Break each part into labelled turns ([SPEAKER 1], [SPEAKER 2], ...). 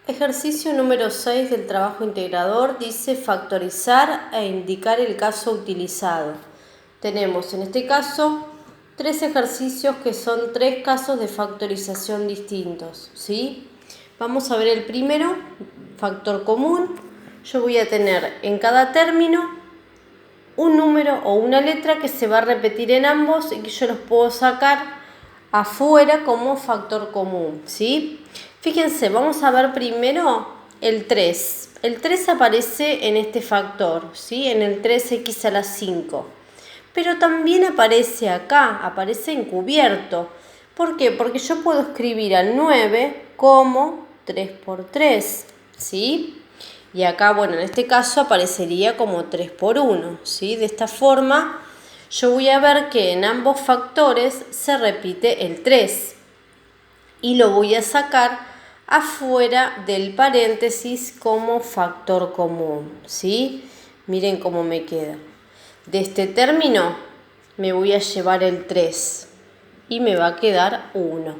[SPEAKER 1] Ejercicio número 6 del trabajo integrador dice factorizar e indicar el caso utilizado. Tenemos en este caso 3 ejercicios que son 3 casos de factorización distintos, ¿sí? Vamos a ver el primero, factor común. Yo voy a tener en cada término un número o una letra que se va a repetir en ambos y que yo los puedo sacar afuera como factor común, ¿sí? Fíjense, vamos a ver primero el 3. El 3 aparece en este factor, ¿sí? En el 3x a la 5. Pero también aparece acá, aparece encubierto. ¿Por qué? Porque yo puedo escribir al 9 como 3 por 3, ¿sí? Y acá, bueno, en este caso aparecería como 3 por 1, ¿sí? De esta forma yo voy a ver que en ambos factores se repite el 3 y lo voy a sacar afuera del paréntesis como factor común, ¿sí? Miren cómo me queda. De este término me voy a llevar el 3 y me va a quedar 1.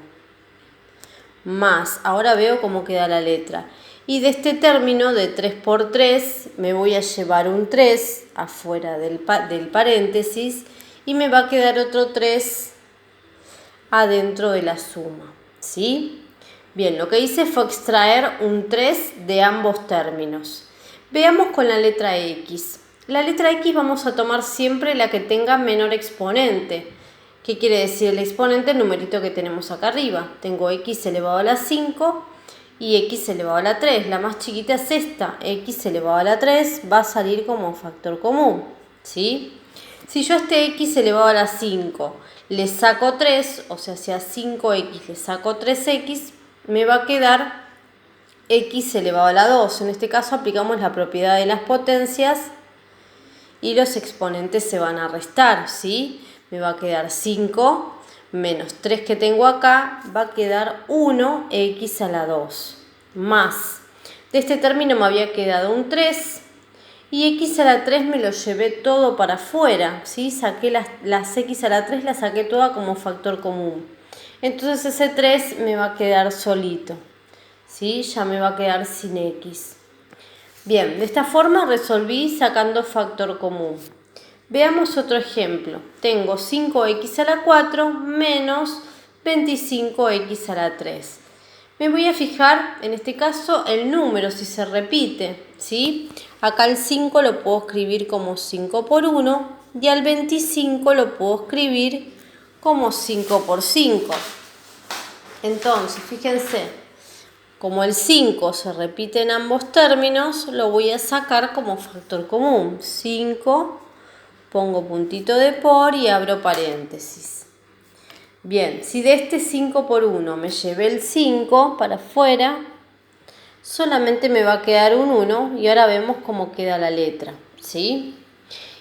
[SPEAKER 1] Más, ahora veo cómo queda la letra. Y de este término de 3 por 3 me voy a llevar un 3 afuera del paréntesis y me va a quedar otro 3 adentro de la suma, ¿sí? Bien, lo que hice fue extraer un 3 de ambos términos. Veamos con la letra X. La letra X vamos a tomar siempre la que tenga menor exponente. ¿Qué quiere decir el exponente? El numerito que tenemos acá arriba. Tengo x elevado a la 5 y x elevado a la 3. La más chiquita es esta. X elevado a la 3 va a salir como factor común, ¿sí? Si yo a este x elevado a la 5 le saco 3, o sea, si a 5x le saco 3x, me va a quedar x elevado a la 2. En este caso aplicamos la propiedad de las potencias y los exponentes se van a restar, ¿sí? Me va a quedar 5 menos 3 que tengo acá, va a quedar 1x a la 2. Más, de este término me había quedado un 3 y x a la 3 me lo llevé todo para afuera, ¿sí? Saqué las x a la 3, las saqué toda como factor común. Entonces ese 3 me va a quedar solito, ¿sí? Ya me va a quedar sin x. Bien, de esta forma resolví sacando factor común. Veamos otro ejemplo. Tengo 5x a la 4 menos 25x a la 3. Me voy a fijar, en este caso, el número, si se repite, ¿sí? Acá el 5 lo puedo escribir como 5 por 1 y al 25 lo puedo escribir como 5 por 5. Entonces, fíjense. Como el 5 se repite en ambos términos, lo voy a sacar como factor común. 5, pongo puntito de por y abro paréntesis. Bien, si de este 5 por 1 me llevé el 5 para afuera, solamente me va a quedar un 1 y ahora vemos cómo queda la letra, ¿sí?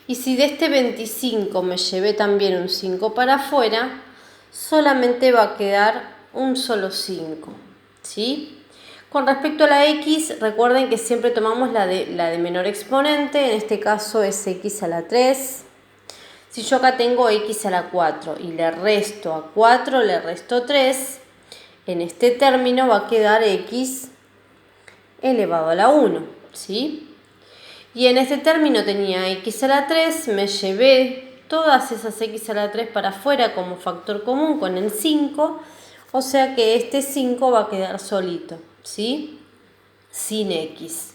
[SPEAKER 1] Y si de este 25 me llevé también un 5 para afuera, solamente va a quedar un solo 5, ¿sí? Con respecto a la x, recuerden que siempre tomamos la de menor exponente, en este caso es x a la 3. Si yo acá tengo x a la 4 y le resto a 4, le resto 3, en este término va a quedar x elevado a la 1, ¿sí? Y en este término tenía x a la 3, me llevé todas esas x a la 3 para afuera como factor común con el 5, o sea que este 5 va a quedar solito, ¿sí? Sin x.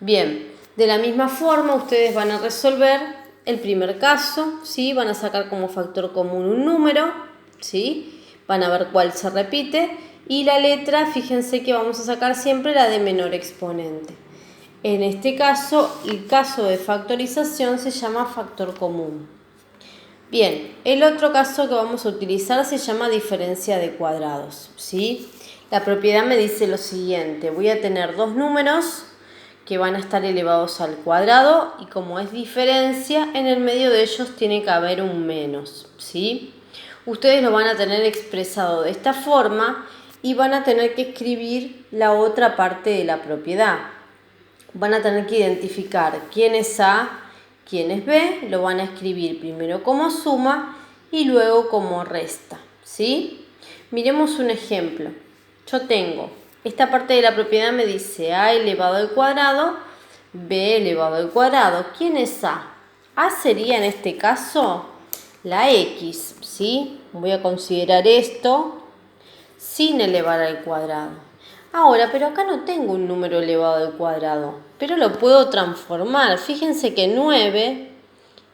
[SPEAKER 1] Bien, de la misma forma ustedes van a resolver el primer caso, ¿sí? Van a sacar como factor común un número, ¿sí? Van a ver cuál se repite y la letra, fíjense que vamos a sacar siempre la de menor exponente. En este caso, el caso de factorización se llama factor común. Bien, el otro caso que vamos a utilizar se llama diferencia de cuadrados, ¿sí? La propiedad me dice lo siguiente, voy a tener dos números que van a estar elevados al cuadrado y como es diferencia, en el medio de ellos tiene que haber un menos, ¿sí? Ustedes lo van a tener expresado de esta forma y van a tener que escribir la otra parte de la propiedad. Van a tener que identificar quién es A, quién es B, lo van a escribir primero como suma y luego como resta, ¿sí? Miremos un ejemplo. Yo tengo esta parte de la propiedad me dice a elevado al cuadrado, b elevado al cuadrado. ¿Quién es a? A sería en este caso la x, ¿sí? Voy a considerar esto sin elevar al cuadrado. Ahora, pero acá no tengo un número elevado al cuadrado, pero lo puedo transformar. Fíjense que 9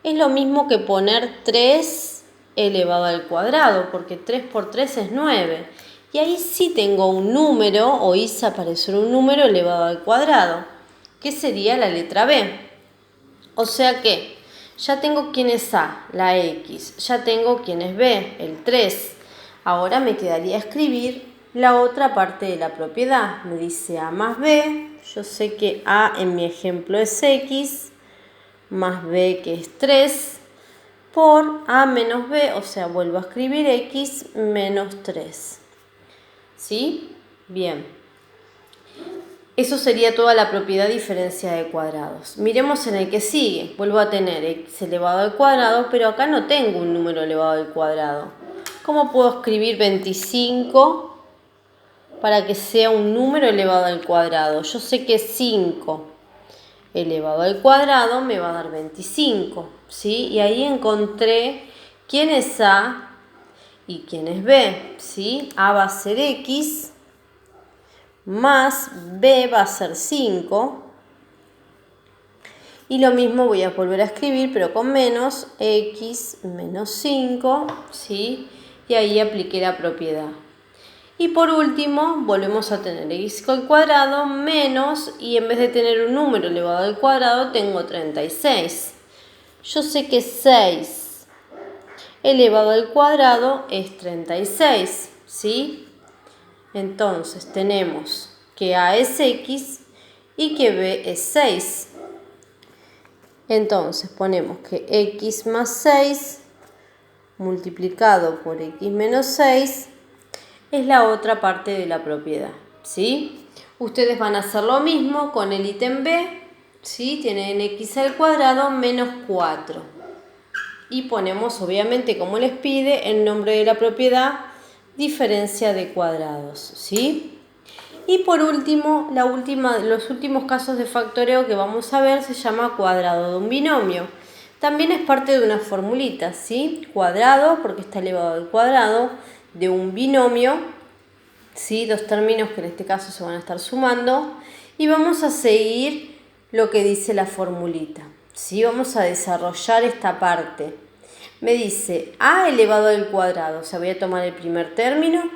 [SPEAKER 1] es lo mismo que poner 3 elevado al cuadrado, porque 3 por 3 es 9. Y ahí sí tengo un número, o hice aparecer un número elevado al cuadrado, que sería la letra b. O sea que ya tengo quién es a, la x, ya tengo quién es b, el 3. Ahora me quedaría escribir la otra parte de la propiedad. Me dice a más b, yo sé que a en mi ejemplo es x, más b que es 3, por a menos b, o sea, vuelvo a escribir x menos 3. ¿Sí? Bien. Eso sería toda la propiedad diferencia de cuadrados. Miremos en el que sigue. Vuelvo a tener x elevado al cuadrado, pero acá no tengo un número elevado al cuadrado. ¿Cómo puedo escribir 25 para que sea un número elevado al cuadrado? Yo sé que 5 elevado al cuadrado me va a dar 25, ¿sí? Y ahí encontré quién es a y quién es b, ¿sí? A va a ser x, más b va a ser 5. Y lo mismo voy a volver a escribir, pero con menos, x menos 5, ¿sí? Y ahí apliqué la propiedad. Y por último, volvemos a tener x al cuadrado menos, y en vez de tener un número elevado al cuadrado, tengo 36. Yo sé que 6 elevado al cuadrado es 36, ¿sí? Entonces tenemos que a es x y que b es 6. Entonces ponemos que x más 6 multiplicado por x menos 6 es la otra parte de la propiedad, ¿sí? Ustedes van a hacer lo mismo con el ítem b, ¿sí? Tienen x al cuadrado menos 4. Y ponemos, obviamente, como les pide, el nombre de la propiedad, diferencia de cuadrados, ¿sí? Y por último, los últimos casos de factoreo que vamos a ver se llama cuadrado de un binomio. También es parte de una formulita, ¿sí? Cuadrado, porque está elevado al cuadrado, de un binomio, ¿sí? Dos términos que en este caso se van a estar sumando. Y vamos a seguir lo que dice la formulita, ¿sí? Vamos a desarrollar esta parte. Me dice a elevado al cuadrado, o sea, voy a tomar el primer término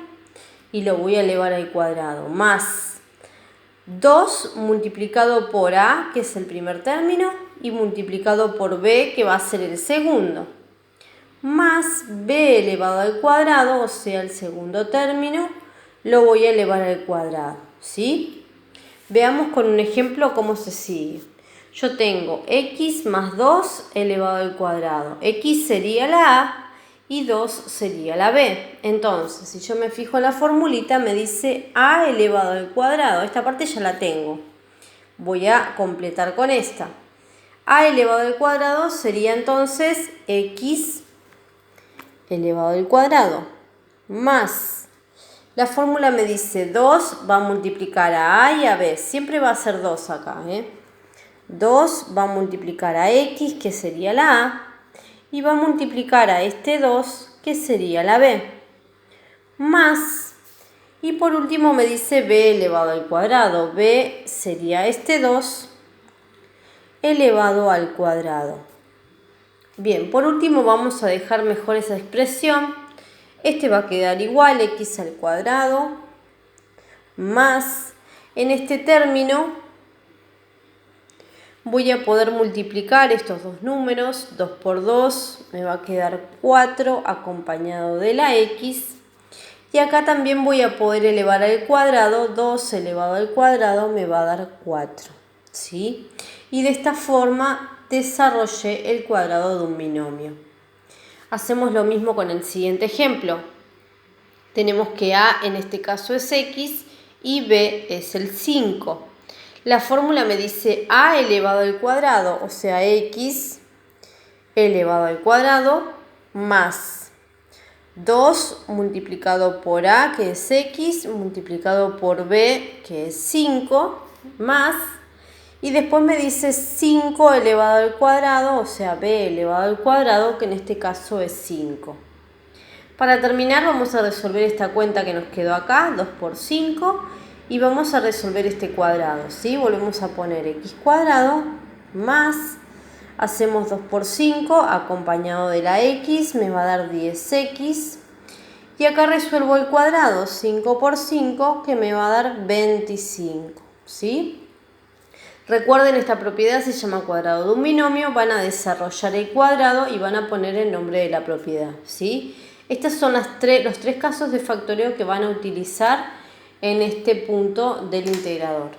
[SPEAKER 1] y lo voy a elevar al cuadrado, más 2 multiplicado por a, que es el primer término, y multiplicado por b, que va a ser el segundo, más b elevado al cuadrado, o sea, el segundo término, lo voy a elevar al cuadrado, ¿sí? Veamos con un ejemplo cómo se sigue. Yo tengo x más 2 elevado al cuadrado. X sería la a y 2 sería la b. Entonces, si yo me fijo en la formulita, me dice a elevado al cuadrado. Esta parte ya la tengo. Voy a completar con esta. A elevado al cuadrado sería entonces x elevado al cuadrado más. La fórmula me dice 2 va a multiplicar a a y a b. Siempre va a ser 2 acá, 2 va a multiplicar a x, que sería la a, y va a multiplicar a este 2, que sería la b, más, y por último me dice b elevado al cuadrado. B sería este 2 elevado al cuadrado. Bien, por último vamos a dejar mejor esa expresión. Este va a quedar igual, x al cuadrado, más, en este término voy a poder multiplicar estos dos números, 2 por 2 me va a quedar 4 acompañado de la x. Y acá también voy a poder elevar al cuadrado, 2 elevado al cuadrado me va a dar 4, ¿sí? Y de esta forma desarrollé el cuadrado de un binomio. Hacemos lo mismo con el siguiente ejemplo. Tenemos que a en este caso es x y b es el 5. La fórmula me dice a elevado al cuadrado, o sea, x elevado al cuadrado, más 2 multiplicado por a, que es x, multiplicado por b, que es 5, más, y después me dice 5 elevado al cuadrado, o sea, b elevado al cuadrado, que en este caso es 5. Para terminar vamos a resolver esta cuenta que nos quedó acá, 2 por 5, y vamos a resolver este cuadrado, ¿sí? Volvemos a poner x cuadrado más, hacemos 2 por 5 acompañado de la x, me va a dar 10x, y acá resuelvo el cuadrado, 5 por 5, que me va a dar 25, ¿sí? Recuerden, esta propiedad se llama cuadrado de un binomio, van a desarrollar el cuadrado y van a poner el nombre de la propiedad, ¿sí? Estos son los tres casos de factoreo que van a utilizar en este punto del integrador.